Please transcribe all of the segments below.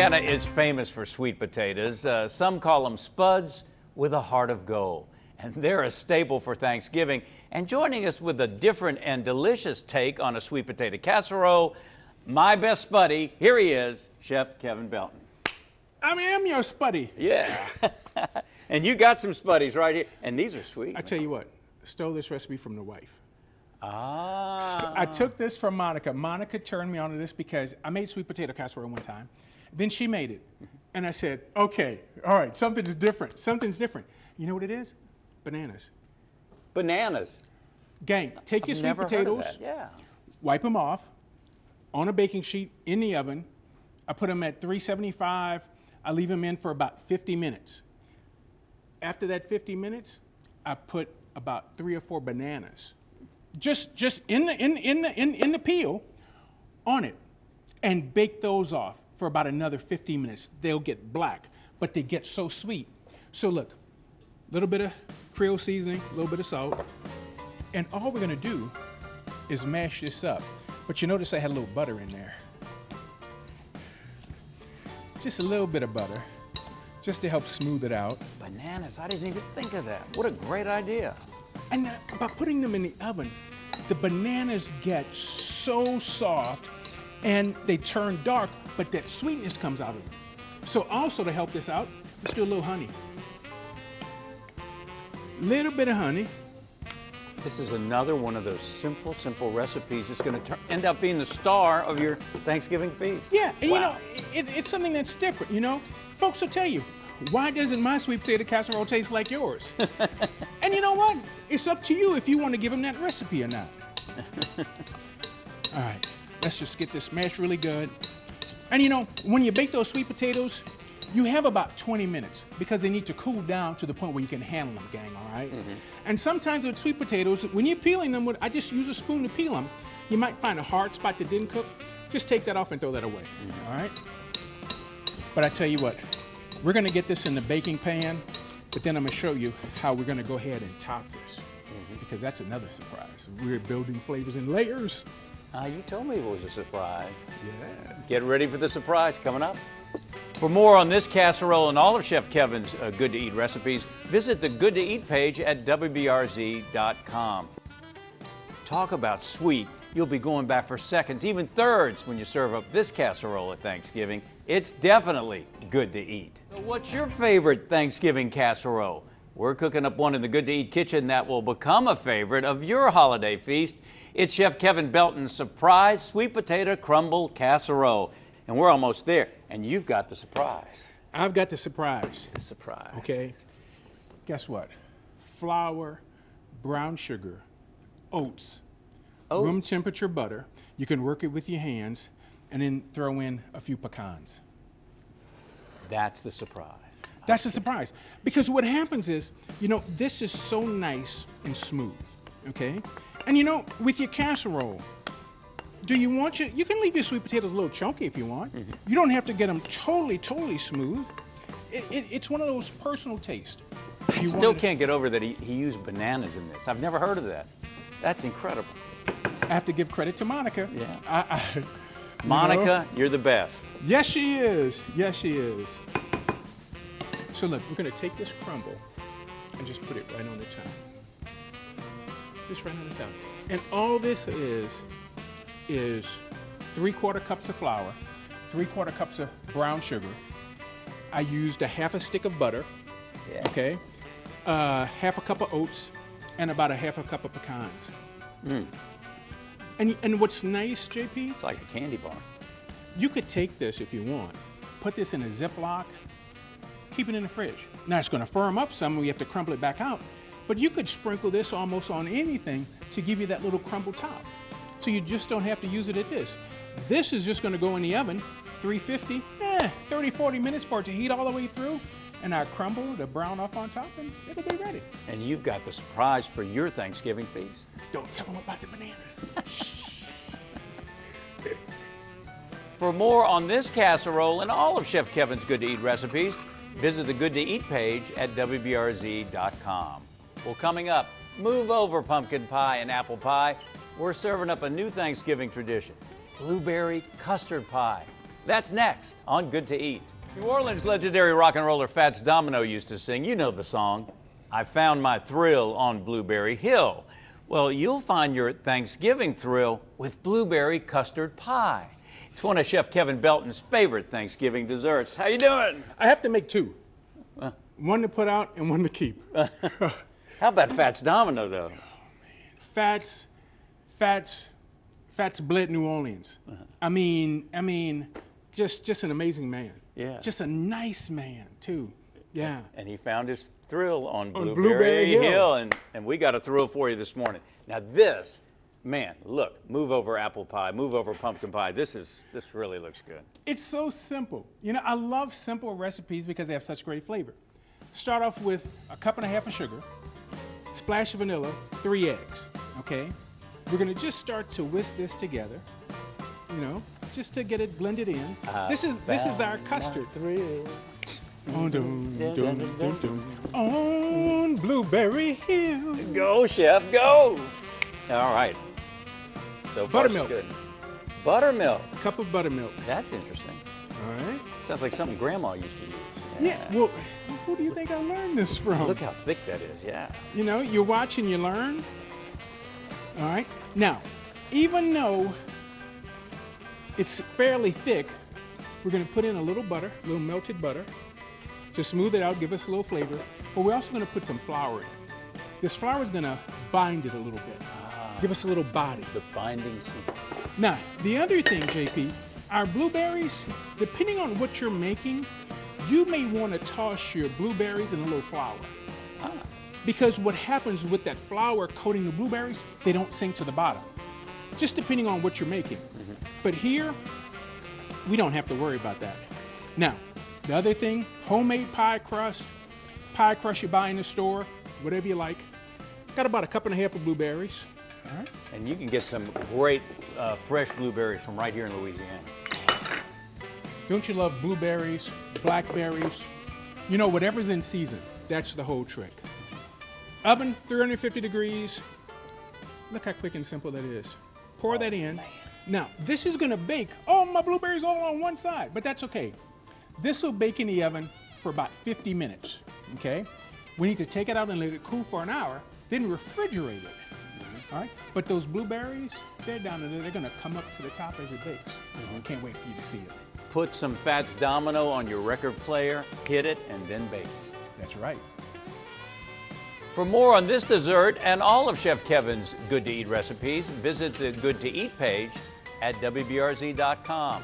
Louisiana is famous for sweet potatoes. Some call them spuds with a heart of gold. And they're a staple for Thanksgiving. And joining us with a different and delicious take on a sweet potato casserole, my best buddy, here he is, Chef Kevin Belton. I am your spuddy. Yeah. And you got some spuddies right here. And these are sweet. I tell you what, stole this recipe from the wife. Ah. I took this from Monica. Monica turned me on to this because I made sweet potato casserole one time. Then she made it. And I said, okay, all right, something's different. Something's different. You know what it is? Bananas. Bananas. Gang, take your sweet potatoes, yeah. wipe them off on a baking sheet in the oven. I put them at 375. I leave them in for about 50 minutes. After that 50 minutes, I put about 3 or 4 bananas, just in the peel, on it, and bake those off for about another 15 minutes. They'll get black, but they get so sweet. So look, a little bit of Creole seasoning, a little bit of salt, and all we're gonna do is mash this up. But you notice I had a little butter in there. Just a little bit of butter, just to help smooth it out. Bananas, I didn't even think of that. What a great idea. And by putting them in the oven, the bananas get so soft and they turn dark, but that sweetness comes out of them. So also to help this out, let's do a little honey. Little bit of honey. This is another one of those simple recipes that's going to end up being the star of your Thanksgiving feast. Yeah, and wow. you know, it's something that's different, you know? Folks will tell you, why doesn't my sweet potato casserole taste like yours? And you know what? It's up to you if you want to give them that recipe or not. All right, let's just get this mashed really good. And you know, when you bake those sweet potatoes, you have about 20 minutes because they need to cool down to the point where you can handle them, gang, all right? And sometimes with sweet potatoes, when you're peeling them, I just use a spoon to peel them. You might find a hard spot that didn't cook. Just take that off and throw that away, all right? But I tell you what, we're gonna get this in the baking pan, but then I'm gonna show you how we're gonna go ahead and top this, because that's another surprise. We're building flavors in layers. You told me it was a surprise. Yes. Get ready for the surprise coming up. For more on this casserole and all of Chef Kevin's Good to Eat recipes, visit the Good to Eat page at WBRZ.com. Talk about sweet. You'll be going back for seconds, even thirds, when you serve up this casserole at Thanksgiving. It's definitely good to eat. So what's your favorite Thanksgiving casserole? We're cooking up one in the Good to Eat kitchen that will become a favorite of your holiday feast. It's Chef Kevin Belton's surprise sweet potato crumble casserole. And we're almost there, and you've got the surprise. I've got the surprise. The surprise. Okay, guess what? Flour, brown sugar, oats, room temperature butter. You can work it with your hands, and then throw in a few pecans. That's the surprise. That's the surprise. Because what happens is, you know, this is so nice and smooth, okay? And you know, with your casserole, you can leave your sweet potatoes a little chunky if you want. You don't have to get them totally smooth. It's one of those personal tastes. I still can't get over that he used bananas in this. I've never heard of that. That's incredible. I have to give credit to Monica. Yeah. Monica, you're the best. Yes, she is. Yes, she is. So look, we're gonna take this crumble and just put it right on the top. Just right on the top. And all this is 3/4 cups of flour, 3/4 cups of brown sugar. I used a half a stick of butter, okay? Half a cup of oats, and about a half a cup of pecans. And what's nice, JP? It's like a candy bar. You could take this if you want, put this in a Ziploc, keep it in the fridge. Now it's gonna firm up some, we have to crumble it back out, but you could sprinkle this almost on anything to give you that little crumble top. So you just don't have to use it at this. This is just gonna go in the oven, 350, 30, 40 minutes for it to heat all the way through, and our crumble, the brown off on top, and it'll be ready. And you've got the surprise for your Thanksgiving feast. Don't tell them about the bananas. For more on this casserole and all of Chef Kevin's Good to Eat recipes, visit the Good to Eat page at WBRZ.com. Well, coming up, move over pumpkin pie and apple pie. We're serving up a new Thanksgiving tradition, blueberry custard pie. That's next on Good to Eat. New Orleans legendary rock and roller Fats Domino used to sing, you know the song, I found my thrill on Blueberry Hill. Well, you'll find your Thanksgiving thrill with blueberry custard pie. It's one of Chef Kevin Belton's favorite Thanksgiving desserts. How you doing? I have to make two. One to put out and one to keep. How about Fats Domino, though? Fats bled New Orleans. I mean, just an amazing man. Yeah. Just a nice man, too. Yeah. And he found his thrill on Blueberry, Blueberry Hill. and we got a thrill for you this morning. Now this, man, look, move over apple pie, move over pumpkin pie. This really looks good. It's so simple. You know, I love simple recipes because they have such great flavor. Start off with a cup and a half of sugar, splash of vanilla, 3 eggs, okay? We're gonna just start to whisk this together, you know, just to get it blended in. This is our custard. On Blueberry Hill. Go, Chef, go. All right. So far, Buttermilk. so good. Buttermilk. A cup of buttermilk. That's interesting. All right. Sounds like something Grandma used to use. Yeah. Well, who do you think I learned this from? Look how thick that is, yeah. You know, you watch and you learn. All right. Now, even though it's fairly thick, we're going to put in a little butter, a little melted butter, to smooth it out, give us a little flavor. But we're also going to put some flour in. This flour is going to bind it a little bit, give us a little body. The binding secret. Now, the other thing, JP, our blueberries, depending on what you're making, you may want to toss your blueberries in a little flour. Because what happens with that flour coating the blueberries, they don't sink to the bottom. Just depending on what you're making. But here, we don't have to worry about that. Now, the other thing, homemade pie crust you buy in the store, whatever you like. Got about a cup and a half of blueberries. All right. And you can get some great fresh blueberries from right here in Louisiana. Don't you love blueberries, blackberries? You know, whatever's in season, that's the whole trick. Oven, 350 degrees. Look how quick and simple that is. Pour that in. Man. Now, this is gonna bake. Oh, my blueberries all on one side, but that's okay. This will bake in the oven for about 50 minutes, okay? We need to take it out and let it cool for an hour, then refrigerate it, all right? But those blueberries, they're down there, they're gonna come up to the top as it bakes. Can't wait for you to see it. Put some Fats Domino on your record player, hit it, and then bake it. That's right. For more on this dessert and all of Chef Kevin's Good to Eat recipes, visit the Good to Eat page at WBRZ.com.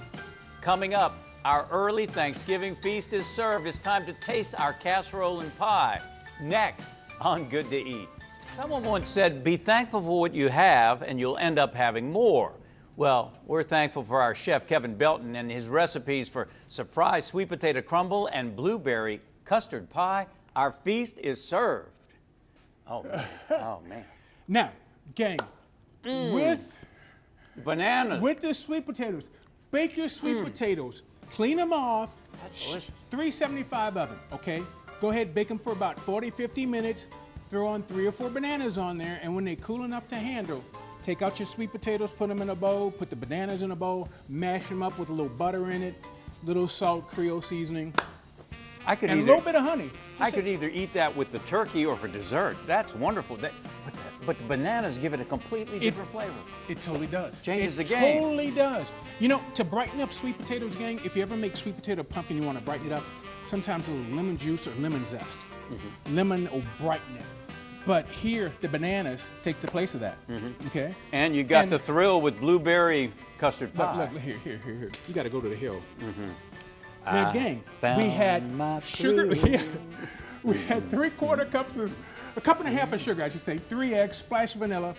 Coming up, our early Thanksgiving feast is served. It's time to taste our casserole and pie. Next on Good to Eat. Someone once said, be thankful for what you have and you'll end up having more. Well, we're thankful for our chef Kevin Belton and his recipes for surprise sweet potato crumble and blueberry custard pie. Our feast is served. Oh, man. Oh, man. Now, gang, with Bananas. With the sweet potatoes, bake your sweet potatoes, clean them off, That's delicious. 375 oven, okay? Go ahead, bake them for about 40, 50 minutes, throw on 3 or 4 bananas on there, and when they're cool enough to handle, take out your sweet potatoes, put them in a bowl, put the bananas in a bowl, mash them up with a little butter in it, little salt, Creole seasoning, I could and a little bit of honey. I could either eat that with the turkey or for dessert. That's wonderful. But the bananas give it a completely different flavor. It totally does. Changes the It game. totally does. You know, to brighten up sweet potatoes, gang, if you ever make sweet potato pumpkin, you want to brighten it up, sometimes a little lemon juice or lemon zest. Lemon will brighten it. But here, the bananas take the place of that, okay? And you got the thrill with blueberry custard pie. Look, here. You got to go to the hill. Now, gang, we had sugar. Yeah, we had 3/4 cups of, a cup and a half of sugar, I should say, 3 eggs, splash of vanilla,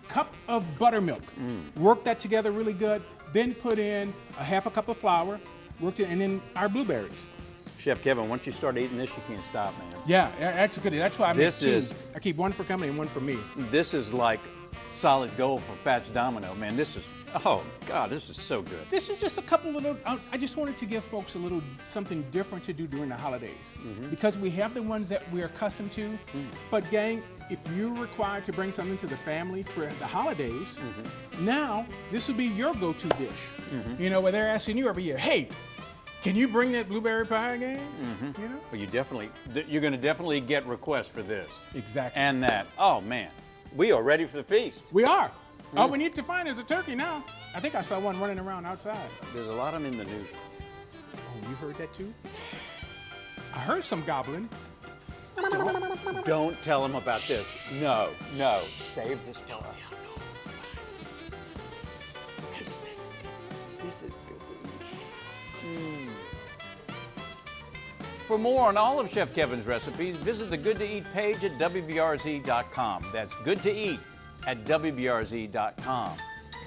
cup of buttermilk. Work that together really good. Then put in a half a cup of flour, worked it, and then our blueberries. Chef Kevin, once you start eating this, you can't stop, man. Yeah, that's a good. That's why I make This 2. is- I keep 1 for company and 1 for me. This is like solid gold for Fats Domino. Man, this is, oh God, this is so good. This is just a couple little, I just wanted to give folks a little something different to do during the holidays. Because we have the ones that we're accustomed to, but gang, if you're required to bring something to the family for the holidays, now this would be your go-to dish. You know, where they're asking you every year, hey, can you bring that blueberry pie again? You know? Well, you're going to definitely get requests for this. Exactly. And that. Oh man, we are ready for the feast. We are. All we need to find is a turkey now. I think I saw one running around outside. There's a lot of them in the news. Oh, you heard that too? I heard some gobbling. Don't tell them about this. No, no. Save this for us. This is good. For more on all of Chef Kevin's recipes, visit the Good to Eat page at WBRZ.com. That's Good to Eat at WBRZ.com.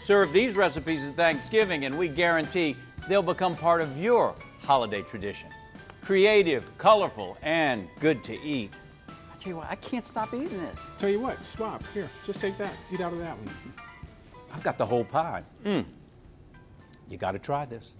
Serve these recipes at Thanksgiving, and we guarantee they'll become part of your holiday tradition. Creative, colorful, and good to eat. I tell you what, I can't stop eating this. Tell you what, swap. Here, just take that. Eat out of that one. I've got the whole pie. You got to try this.